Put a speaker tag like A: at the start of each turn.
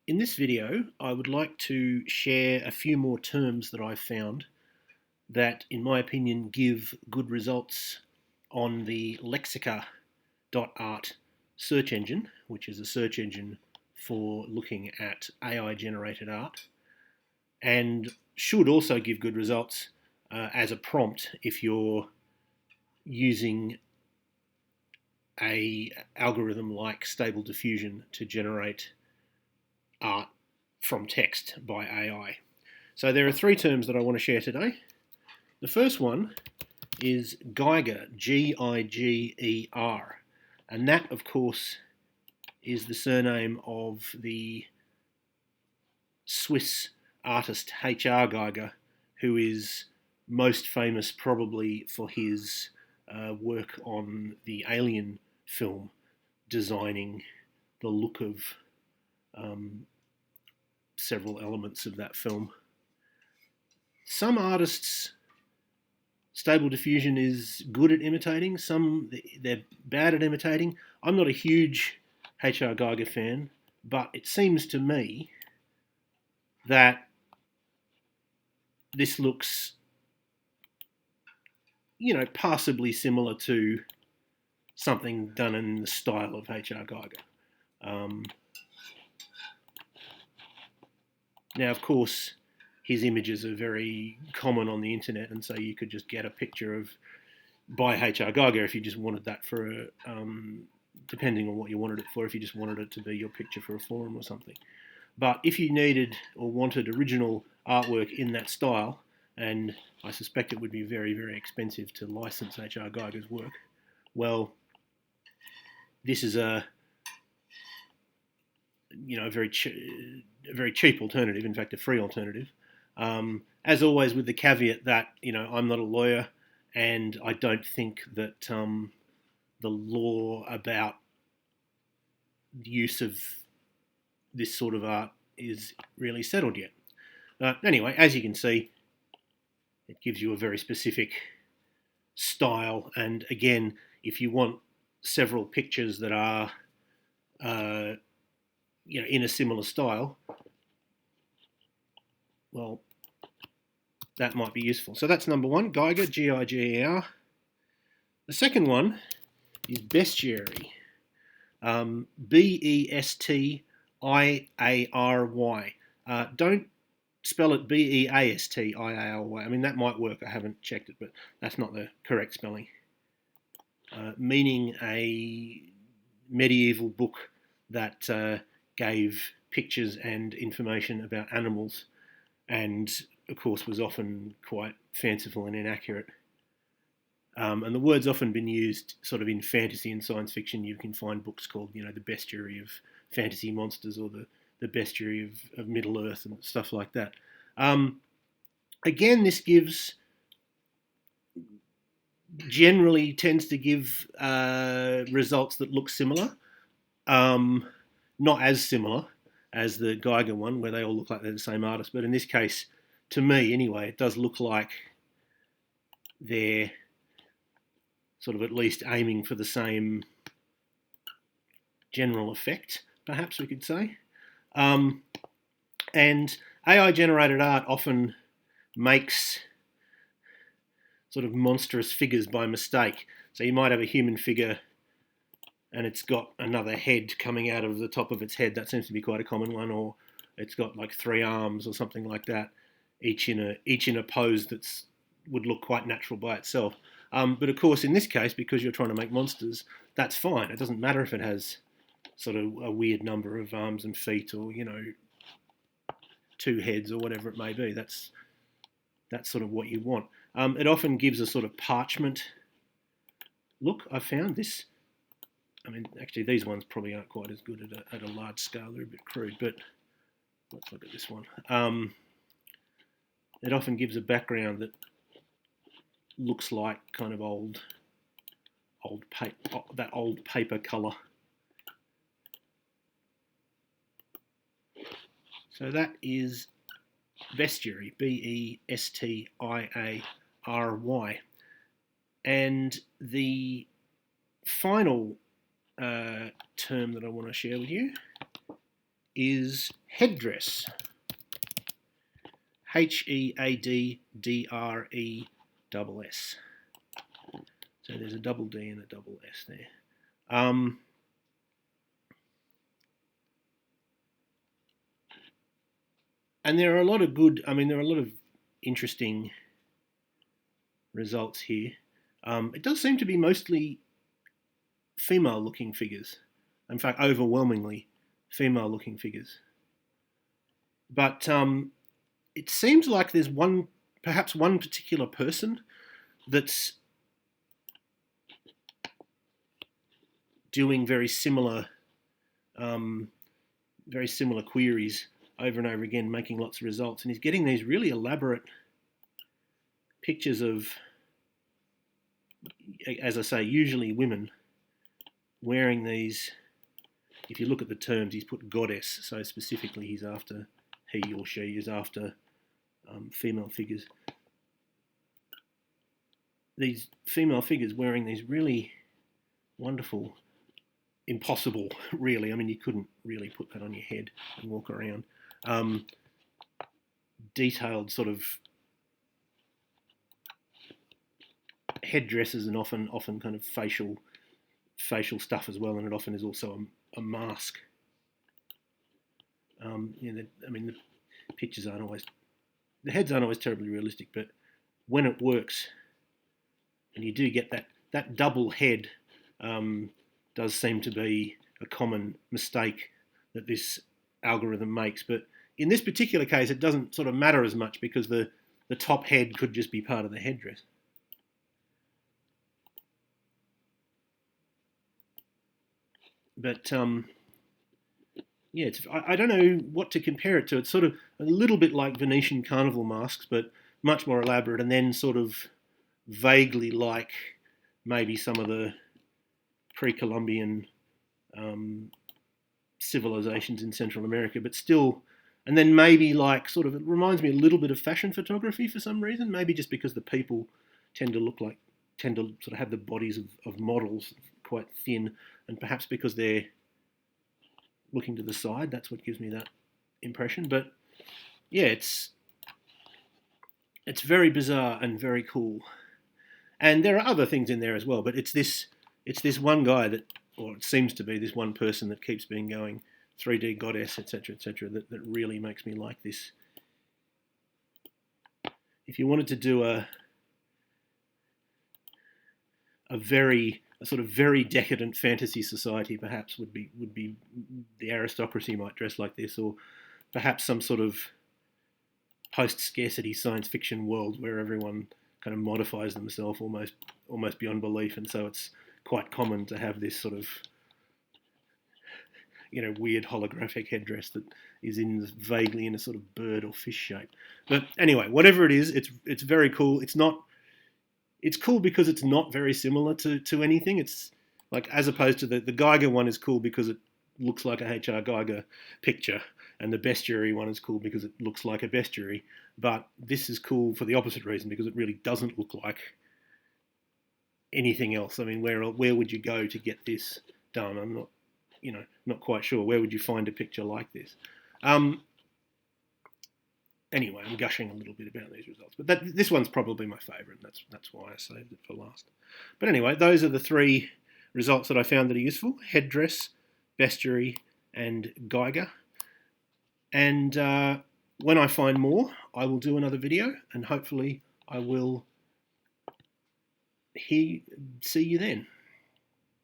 A: In this video, I would like to share a few more terms that I've found that, in my opinion, give good results on the lexica.art search engine, which is a search engine for looking at AI-generated art, and should also give good results as a prompt if you're using an algorithm like Stable Diffusion to generate art from text by AI. So there are three terms that I want to share today. The first one is Giger, Giger, and that, of course, is the surname of the Swiss artist H.R. Giger, who is most famous probably for his work on the Alien film, designing the look of several elements of that film. Some artists, Stable Diffusion is good at imitating, some they're bad at imitating. I'm not a huge H.R. Giger fan, but it seems to me that this looks, passably similar to something done in the style of H.R. Giger. Now, of course, his images are very common on the internet, and so you could just get a picture by H.R. Giger if you just wanted that for depending on what you wanted it for, if you just wanted it to be your picture for a forum or something. But if you needed or wanted original artwork in that style, and I suspect it would be very, very expensive to license H.R. Giger's work, well, this is a very cheap alternative, in fact, a free alternative. As always, with the caveat that, I'm not a lawyer, and I don't think that the law about the use of this sort of art is really settled yet. Anyway, as you can see, it gives you a very specific style, and again, if you want several pictures that are in a similar style, well, that might be useful. So that's number one, Giger, Giger. The second one is bestiary, Bestiary. Don't spell it Beastiiary. I mean, that might work. I haven't checked it, but that's not the correct spelling. Meaning a medieval book that gave pictures and information about animals, and of course was often quite fanciful and inaccurate. And the word's often been used sort of in fantasy and science fiction. You can find books called, the bestiary of fantasy monsters, or the bestiary of Middle Earth and stuff like that. Again, this generally tends to give results that look similar. Not as similar as the Giger one, where they all look like they're the same artist, but in this case, to me anyway, it does look like they're sort of at least aiming for the same general effect, perhaps we could say. And AI-generated art often makes sort of monstrous figures by mistake. So you might have a human figure and it's got another head coming out of the top of its head. That seems to be quite a common one. Or it's got like three arms or something like that, each in a pose that would look quite natural by itself. But of course, in this case, because you're trying to make monsters, that's fine. It doesn't matter if it has sort of a weird number of arms and feet, or two heads, or whatever it may be. That's sort of what you want. It often gives a sort of parchment look. I've found this. I mean, actually, these ones probably aren't quite as good at a large scale. They're a bit crude, but let's look at this one. It often gives a background that looks like kind of old paper colour. So that is bestiary, Bestiary. And the final term that I want to share with you is headdress, Headdress. So there's a double D and a double S there. And there are a lot of good, there are a lot of interesting results here. It does seem to be mostly female-looking figures. In fact, overwhelmingly female-looking figures. But it seems like there's perhaps one particular person that's doing very similar queries over and over again, making lots of results, and he's getting these really elaborate pictures of, as I say, usually women wearing these. If you look at the terms, he's put goddess, so specifically he or she is after female figures. These female figures wearing these really wonderful, impossible, really. You couldn't really put that on your head and walk around. Detailed sort of headdresses, and often kind of facial stuff as well, and it often is also a mask. The pictures aren't always, the heads aren't always terribly realistic, but when it works, and you do get that double head, does seem to be a common mistake that this algorithm makes. But in this particular case, it doesn't sort of matter as much because the top head could just be part of the headdress. But yeah, I don't know what to compare it to. It's sort of a little bit like Venetian carnival masks, but much more elaborate, and then sort of vaguely like maybe some of the pre-Columbian civilizations in Central America, but still, and then maybe like sort of, it reminds me a little bit of fashion photography for some reason, maybe just because the people tend to sort of have the bodies of models, quite thin, and perhaps because they're looking to the side, that's what gives me that impression. But yeah, it's very bizarre and very cool. And there are other things in there as well, but it's this one guy that, or it seems to be this one person that keeps being going 3D goddess, etc., that really makes me like this. If you wanted to do a sort of very decadent fantasy society, perhaps would be the aristocracy might dress like this, or perhaps some sort of post-scarcity science fiction world where everyone kind of modifies themselves almost beyond belief, and so it's quite common to have this sort of weird holographic headdress that is vaguely in a sort of bird or fish shape. But anyway, whatever it is, it's very cool. It's cool because it's not very similar to anything. It's like, as opposed to the Geiger one is cool because it looks like a H.R. Geiger picture, and the bestiary one is cool because it looks like a bestiary. But this is cool for the opposite reason, because it really doesn't look like anything else. Where would you go to get this done? I'm not quite sure. Where would you find a picture like this? Anyway, I'm gushing a little bit about these results, but this one's probably my favourite, and that's why I saved it for last. But anyway, those are the three results that I found that are useful: headdress, bestiary, and Geiger. And when I find more, I will do another video, and hopefully I will see you then.